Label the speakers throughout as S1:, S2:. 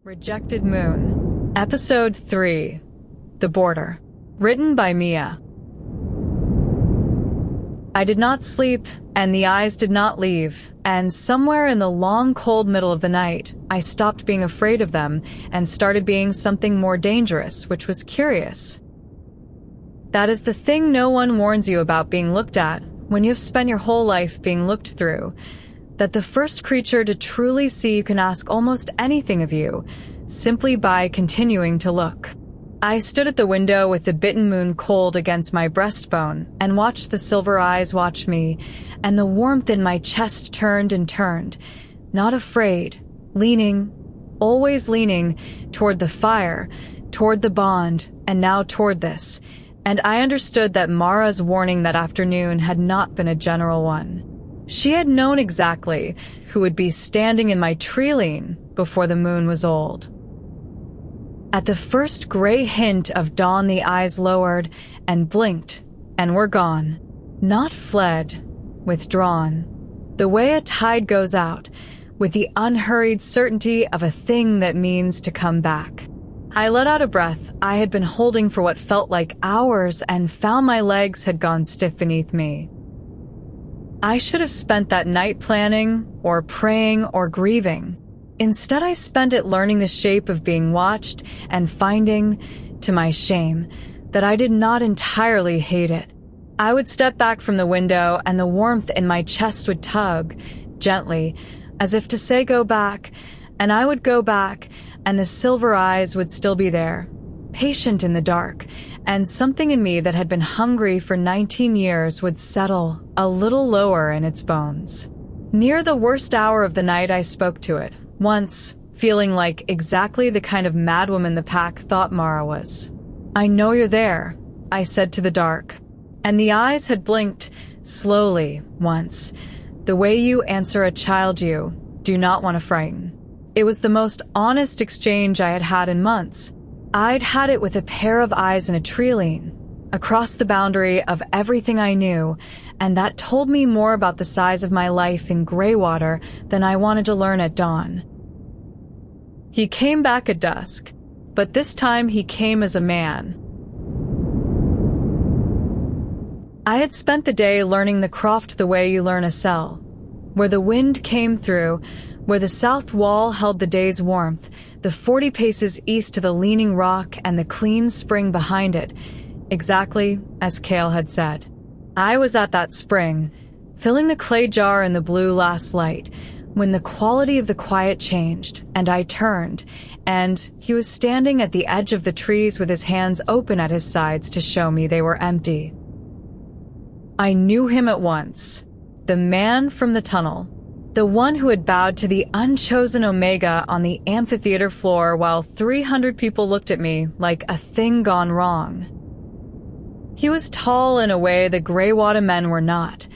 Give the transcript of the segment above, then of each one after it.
S1: Rejected Moon, Episode 3, The Border, written by Mia. I did not sleep, and the eyes did not leave, and somewhere in the long, cold middle of the night, I stopped being afraid of them and started being something more dangerous, which was curious. That is the thing no one warns you about being looked at when you have spent your whole life being looked through. That the first creature to truly see you can ask almost anything of you, simply by continuing to look. I stood at the window with the bitten moon cold against my breastbone and watched the silver eyes watch me, and the warmth in my chest turned and turned, not afraid, leaning, always leaning, toward the fire, toward the bond, and now toward this, and I understood that Mara's warning that afternoon had not been a general one. She had known exactly who would be standing in my tree lean before the moon was old. At the first gray hint of dawn, the eyes lowered and blinked and were gone. Not fled, withdrawn. The way a tide goes out, with the unhurried certainty of a thing that means to come back. I let out a breath I had been holding for what felt like hours and found my legs had gone stiff beneath me. I should have spent that night planning, or praying, or grieving. Instead, I spent it learning the shape of being watched and finding, to my shame, that I did not entirely hate it. I would step back from the window and the warmth in my chest would tug, gently, as if to say go back, and I would go back, and the silver eyes would still be there, patient in the dark, and something in me that had been hungry for 19 years would settle a little lower in its bones. Near the worst hour of the night, I spoke to it, once, feeling like exactly the kind of madwoman the pack thought Mara was. "I know you're there," I said to the dark, and the eyes had blinked slowly once, the way you answer a child you do not want to frighten. It was the most honest exchange I had had in months. I'd had it with a pair of eyes and a tree lean, across the boundary of everything I knew, and that told me more about the size of my life in Greywater than I wanted to learn at dawn. He came back at dusk, but this time he came as a man. I had spent the day learning the croft the way you learn a cell, where the wind came through, where the south wall held the day's warmth, the 40 paces east to the leaning rock and the clean spring behind it, exactly as Cale had said. I was at that spring, filling the clay jar in the blue last light, when the quality of the quiet changed, and I turned, and he was standing at the edge of the trees with his hands open at his sides to show me they were empty. I knew him at once, the man from the tunnel. The one who had bowed to the unchosen Omega on the amphitheater floor while 300 people looked at me like a thing gone wrong. He was tall in a way the Greywater men were not.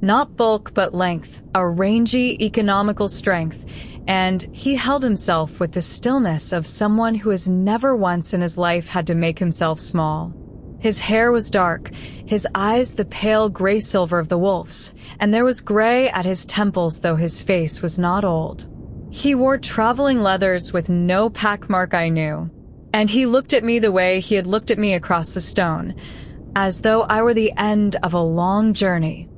S1: Not bulk, but length, a rangy, economical strength, and he held himself with the stillness of someone who has never once in his life had to make himself small. His hair was dark, his eyes the pale gray-silver of the wolf's, and there was gray at his temples, though his face was not old. He wore traveling leathers with no pack mark I knew, and he looked at me the way he had looked at me across the stone, as though I were the end of a long journey.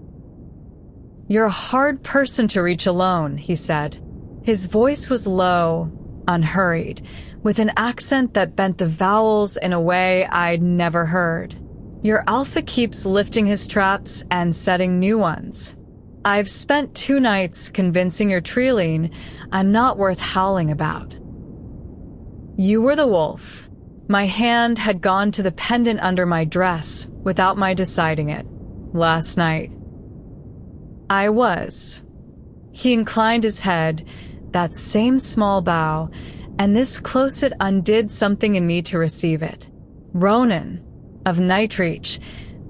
S1: "You're a hard person to reach alone," he said. His voice was low, unhurried, with an accent that bent the vowels in a way I'd never heard. "Your alpha keeps lifting his traps and setting new ones. I've spent 2 nights convincing your tree lean I'm not worth howling about." You were the wolf. My hand had gone to the pendant under my dress without my deciding it, last night. I was. He inclined his head, that same small bow, and this close it undid something in me to receive it. Ronan, of Nightreach,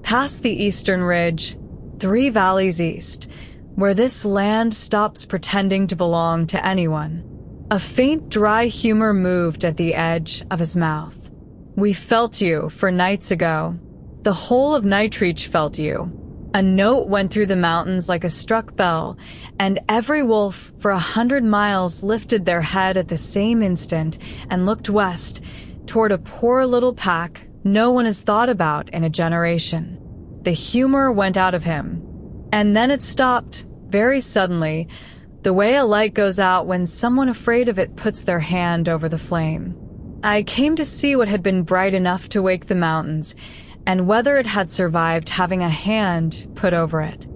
S1: past the eastern ridge, 3 valleys east, where this land stops pretending to belong to anyone. A faint dry humor moved at the edge of his mouth. "We felt you for nights ago. The whole of Nightreach felt you. A note went through the mountains like a struck bell, and every wolf for 100 miles lifted their head at the same instant and looked west toward a poor little pack no one has thought about in a generation. The humor went out of him. And then it stopped, very suddenly, the way a light goes out when someone afraid of it puts their hand over the flame. I came to see what had been bright enough to wake the mountains, and whether it had survived having a hand put over it.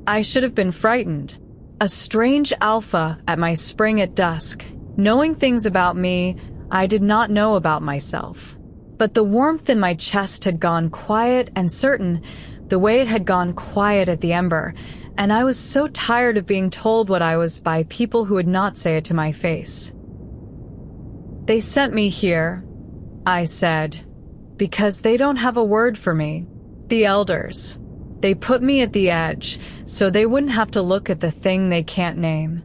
S1: I should have been frightened. A strange alpha at my spring at dusk, knowing things about me I did not know about myself. But the warmth in my chest had gone quiet and certain, the way it had gone quiet at the Ember, and I was so tired of being told what I was by people who would not say it to my face. They sent me here, I said, because they don't have a word for me. The elders. They put me at the edge, so they wouldn't have to look at the thing they can't name.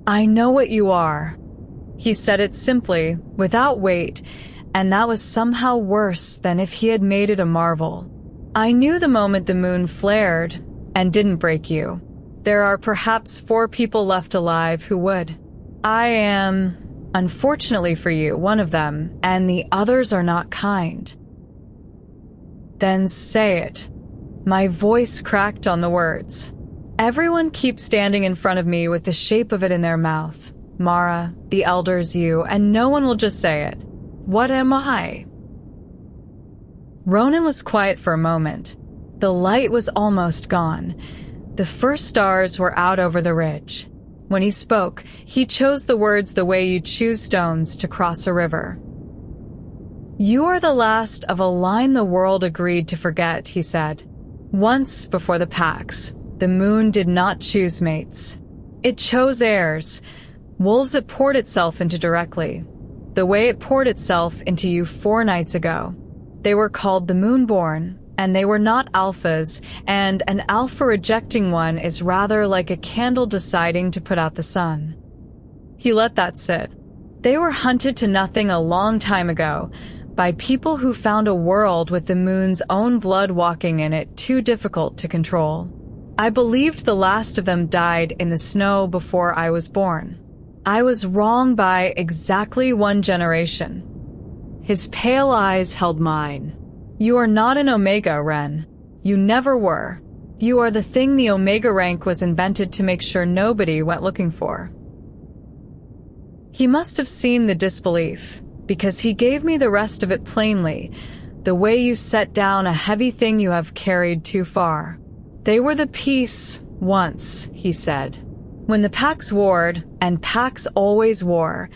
S1: I know what you are. He said it simply, without weight, and that was somehow worse than if he had made it a marvel. I knew the moment the moon flared and didn't break you. There are perhaps 4 people left alive who would. I am, unfortunately for you, one of them, and the others are not kind. Then say it. My voice cracked on the words. Everyone keeps standing in front of me with the shape of it in their mouth. Mara, the elders, you, and no one will just say it. What am I? Ronan was quiet for a moment. The light was almost gone. The first stars were out over the ridge. When he spoke, he chose the words the way you choose stones to cross a river. You are the last of a line the world agreed to forget, he said. Once before the Pax, the moon did not choose mates. It chose heirs, wolves it poured itself into directly, the way it poured itself into you 4 nights ago. They were called the Moonborn, and they were not alphas, and an alpha rejecting one is rather like a candle deciding to put out the sun. He let that sit. They were hunted to nothing a long time ago by people who found a world with the moon's own blood walking in it too difficult to control. I believed the last of them died in the snow before I was born. I was wrong by exactly 1 generation. His pale eyes held mine. You are not an Omega, Wren. You never were. You are the thing the Omega rank was invented to make sure nobody went looking for. He must have seen the disbelief, because he gave me the rest of it plainly, the way you set down a heavy thing you have carried too far. They were the peace once, he said. When the Pax warred, and Pax always wore,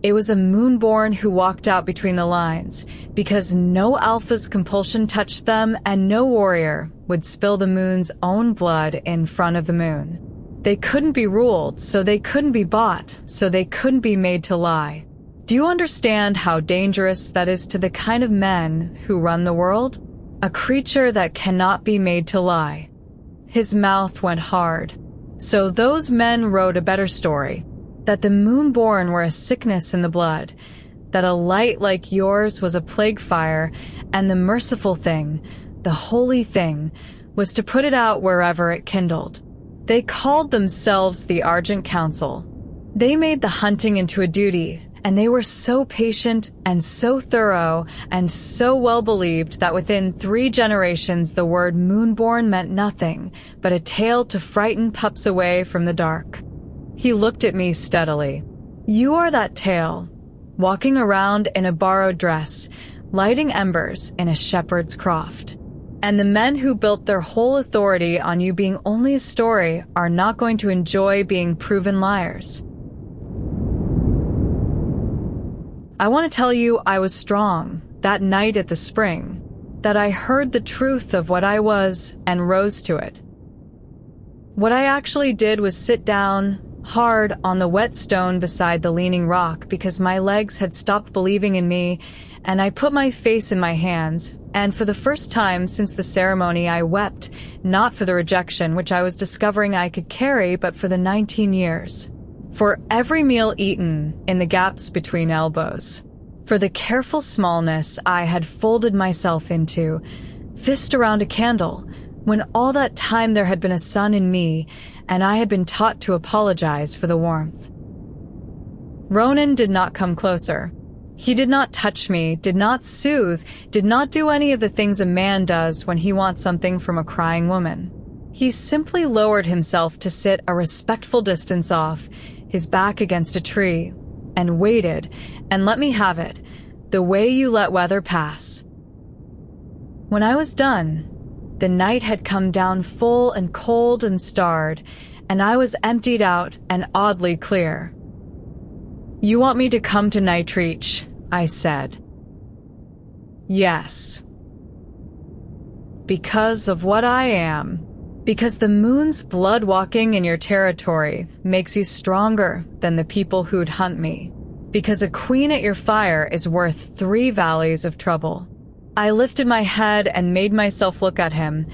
S1: it was a Moonborn who walked out between the lines, because no alpha's compulsion touched them and no warrior would spill the moon's own blood in front of the moon. They couldn't be ruled, so they couldn't be bought, so they couldn't be made to lie. Do you understand how dangerous that is to the kind of men who run the world? A creature that cannot be made to lie. His mouth went hard. So those men wrote a better story, that the Moonborn were a sickness in the blood, that a light like yours was a plague fire, and the merciful thing, the holy thing, was to put it out wherever it kindled. They called themselves the Argent Council. They made the hunting into a duty, and they were so patient and so thorough and so well believed that within 3 generations the word Moonborn meant nothing but a tale to frighten pups away from the dark. He looked at me steadily. You are that tale, walking around in a borrowed dress, lighting embers in a shepherd's croft. And the men who built their whole authority on you being only a story are not going to enjoy being proven liars. I want to tell you I was strong that night at the spring, that I heard the truth of what I was and rose to it. What I actually did was sit down hard on the wet stone beside the leaning rock because my legs had stopped believing in me, and I put my face in my hands, and for the first time since the ceremony I wept, not for the rejection which I was discovering I could carry, but for the 19 years. For every meal eaten in the gaps between elbows. For the careful smallness I had folded myself into, fist around a candle, when all that time there had been a sun in me, and I had been taught to apologize for the warmth. Ronan did not come closer. He did not touch me, did not soothe, did not do any of the things a man does when he wants something from a crying woman. He simply lowered himself to sit a respectful distance off, his back against a tree, and waited, and let me have it, the way you let weather pass. When I was done, the night had come down full and cold and starred, and I was emptied out and oddly clear. "You want me to come to Nightreach?" I said. "Yes. Because of what I am. Because the moon's blood walking in your territory makes you stronger than the people who'd hunt me. Because a queen at your fire is worth 3 valleys of trouble." I lifted my head and made myself look at him,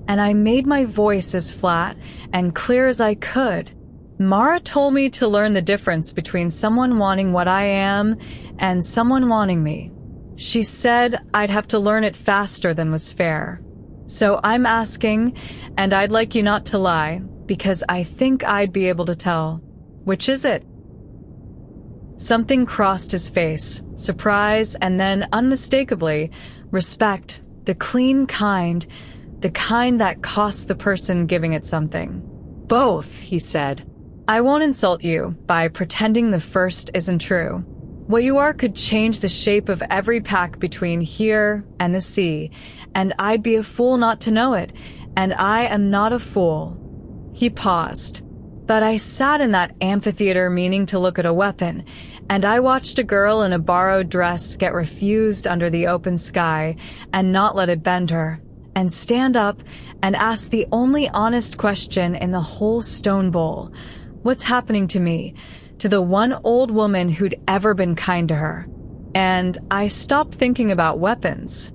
S1: and I made my voice as flat and clear as I could. Mara told me to learn the difference between someone wanting what I am and someone wanting me. She said I'd have to learn it faster than was fair. So I'm asking, and I'd like you not to lie, because I think I'd be able to tell. Which is it? Something crossed his face, surprise, and then, unmistakably, respect, the clean kind, the kind that costs the person giving it something. "Both," he said. "I won't insult you by pretending the first isn't true. What you are could change the shape of every pack between here and the sea, and I'd be a fool not to know it, and I am not a fool." He paused. But I sat in that amphitheater meaning to look at a weapon, and I watched a girl in a borrowed dress get refused under the open sky and not let it bend her, and stand up and ask the only honest question in the whole stone bowl. What's happening to me, to the one old woman who'd ever been kind to her? And I stopped thinking about weapons.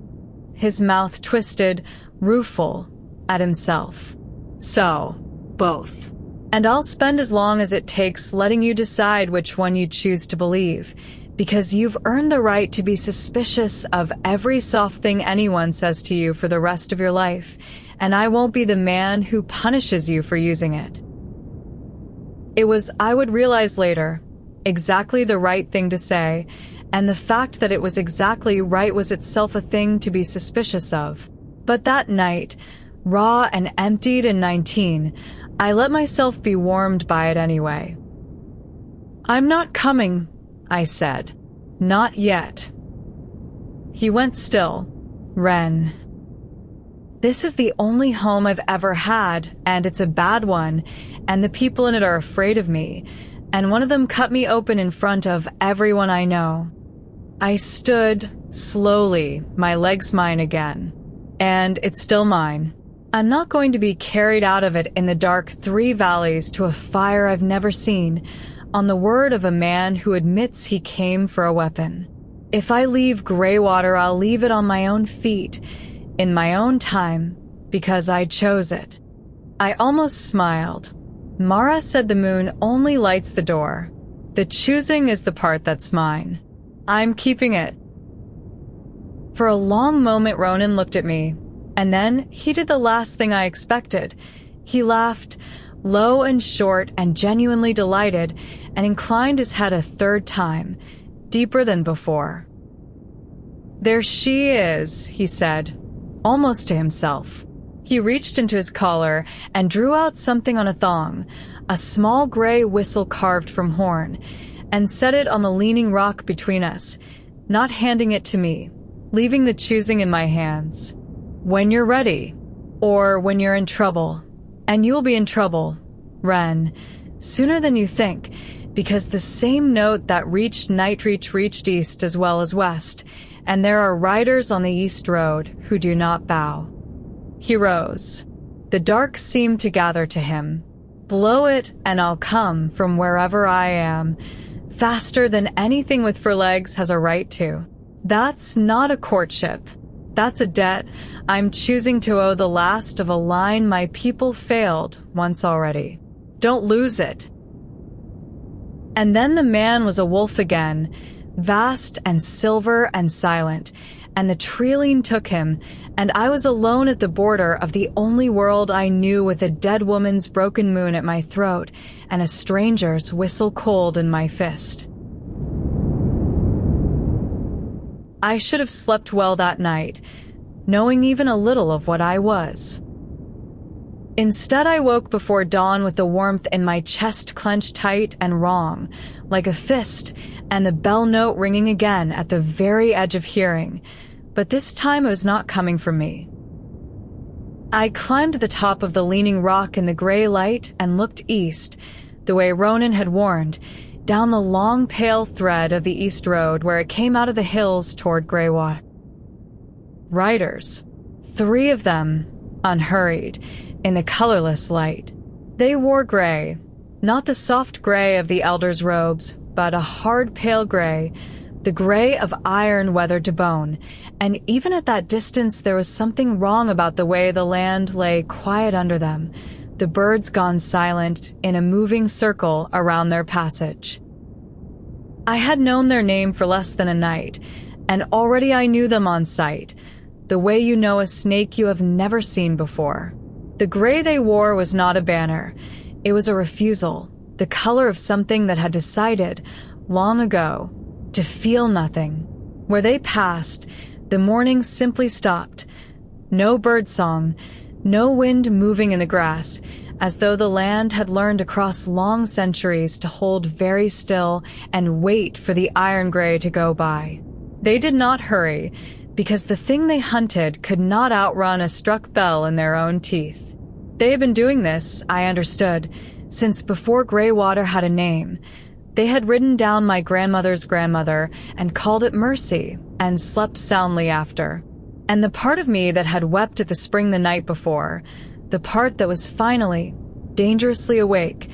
S1: His mouth twisted, rueful, at himself. "So, both. And I'll spend as long as it takes letting you decide which one you choose to believe, because you've earned the right to be suspicious of every soft thing anyone says to you for the rest of your life, and I won't be the man who punishes you for using it." It was, I would realize later, exactly the right thing to say, and the fact that it was exactly right was itself a thing to be suspicious of. But that night, raw and emptied and 19, I let myself be warmed by it anyway. "I'm not coming," I said. "Not yet." He went still. "Wren. This is the only home I've ever had, and it's a bad one, and the people in it are afraid of me, and one of them cut me open in front of everyone I know." I stood, slowly, my legs mine again. And it's still mine. I'm not going to be carried out of it in the dark 3 valleys to a fire I've never seen, on the word of a man who admits he came for a weapon. If I leave Greywater, I'll leave it on my own feet, in my own time, because I chose it. I almost smiled. Mara said the moon only lights the door. The choosing is the part that's mine. I'm keeping it. For a long moment, Ronan looked at me, and then he did the last thing I expected. He laughed, low and short and genuinely delighted, and inclined his head a 3rd time, deeper than before. "There she is," he said, almost to himself. He reached into his collar and drew out something on a thong, a small gray whistle carved from horn, and set it on the leaning rock between us, not handing it to me, leaving the choosing in my hands. "When you're ready, or when you're in trouble, and you'll be in trouble, Wren, sooner than you think, because the same note that reached Nightreach reached east as well as west, and there are riders on the east road who do not bow." He rose. The dark seemed to gather to him. "Blow it, and I'll come from wherever I am, faster than anything with 4 legs has a right to. That's not a courtship. That's a debt I'm choosing to owe the last of a line my people failed once already. Don't lose it." And then the man was a wolf again, vast and silver and silent, and the Treeline took him, and I was alone at the border of the only world I knew, with a dead woman's broken moon at my throat and a stranger's whistle cold in my fist. I should have slept well that night, knowing even a little of what I was. Instead, I woke before dawn with the warmth in my chest clenched tight and wrong, like a fist, and the bell note ringing again at the very edge of hearing, but this time it was not coming from me. I climbed the top of the leaning rock in the gray light and looked east, the way Ronan had warned, down the long pale thread of the east road where it came out of the hills toward Greywater. Riders, 3 of them, unhurried, in the colorless light. They wore gray, not the soft gray of the elders' robes, but a hard pale gray, the gray of iron weathered to bone, and even at that distance there was something wrong about the way the land lay quiet under them, the birds gone silent in a moving circle around their passage. I had known their name for less than a night, and already I knew them on sight, the way you know a snake you have never seen before. The gray they wore was not a banner. It was a refusal, the color of something that had decided, long ago, to feel nothing. Where they passed, the morning simply stopped. No birdsong, no wind moving in the grass, as though the land had learned across long centuries to hold very still and wait for the iron gray to go by. They did not hurry, because the thing they hunted could not outrun a struck bell in their own teeth. They had been doing this, I understood, since before Greywater had a name. They had ridden down my grandmother's grandmother and called it Mercy, and slept soundly after. And the part of me that had wept at the spring the night before, the part that was finally, dangerously awake,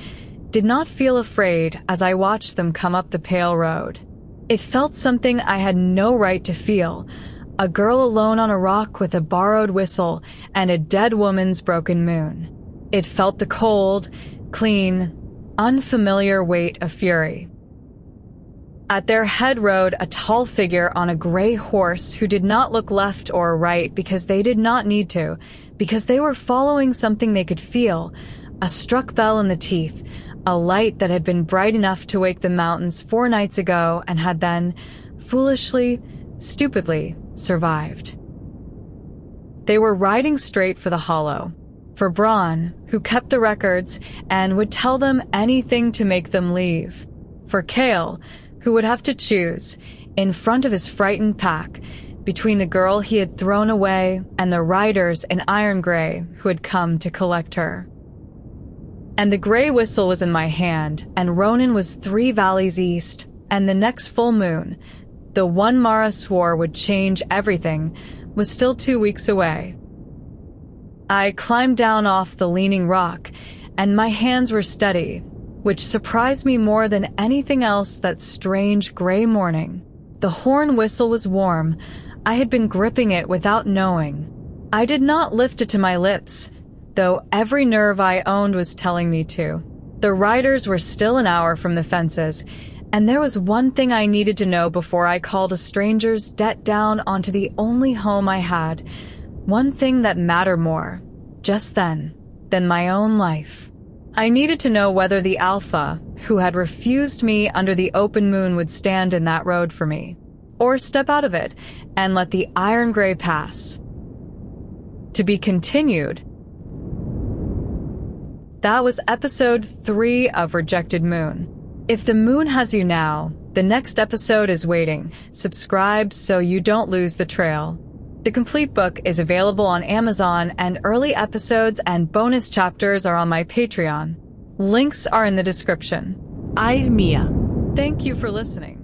S1: did not feel afraid as I watched them come up the pale road. It felt something I had no right to feel, a girl alone on a rock with a borrowed whistle and a dead woman's broken moon. It felt the cold, clean, unfamiliar weight of fury. At their head rode a tall figure on a gray horse who did not look left or right because they did not need to, because they were following something they could feel, a struck bell in the teeth, a light that had been bright enough to wake the mountains 4 nights ago and had then, foolishly, stupidly, survived. They were riding straight for the hollow, for Braun, who kept the records and would tell them anything to make them leave, for Cale, who would have to choose, in front of his frightened pack, between the girl he had thrown away and the riders in iron gray who had come to collect her. And the gray whistle was in my hand, and Ronan was 3 valleys east, and the next full moon, the one Mara swore would change everything, was still 2 weeks away. I climbed down off the leaning rock, and my hands were steady, which surprised me more than anything else that strange gray morning. The horn whistle was warm. I had been gripping it without knowing. I did not lift it to my lips, though every nerve I owned was telling me to. The riders were still an hour from the fences, and there was one thing I needed to know before I called a stranger's debt down onto the only home I had, one thing that mattered more, just then, than my own life. I needed to know whether the Alpha, who had refused me under the open moon, would stand in that road for me, or step out of it and let the iron gray pass. To be continued. That was episode 3 of Rejected Moon. If the moon has you now, the next episode is waiting. Subscribe so you don't lose the trail. The complete book is available on Amazon, and early episodes and bonus chapters are on my Patreon. Links are in the description.
S2: I'm Mia.
S1: Thank you for listening.